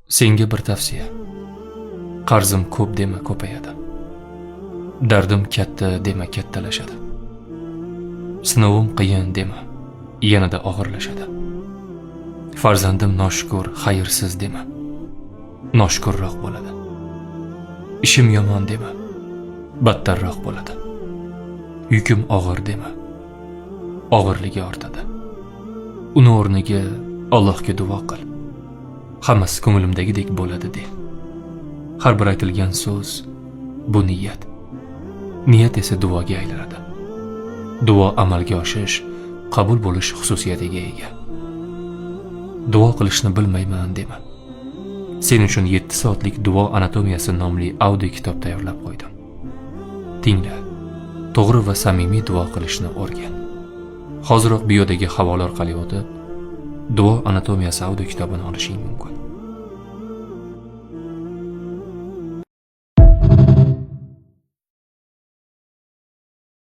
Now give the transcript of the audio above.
Senga bir tavsiya. Qarzim ko'p dema, ko'payadi. Dardim katta dema, kattalashadi. Sinovim qiyin dema, yanada og'irlashadi. Farzandim noshukur, xayrsiz dema, noshukurroq bo'ladi. Ishim yomon dema, battarroq bo'ladi. Yukim og'ir dema, og'irligi ortadi. Uni o'rniga Allohga duo qil. Hammasi ko'nglimdagidek bo'ladi de. Har bir aytilgan so'z bu niyat. Niyat esa duoga aylanadi. Duo amalga oshish, qabul bo'lish xususiyatiga ega. Duo qilishni bilmayman dema. Sen uchun 7 soatlik duo anatomiyasi nomli audio kitob tayyorlab qo'ydim. Tingla, to'g'ri va samimiy duo qilishni o'rgan. Hoziroq biodagi havola orqali o'tib, duo anatomiyasi audio kitobini olishing mumkin.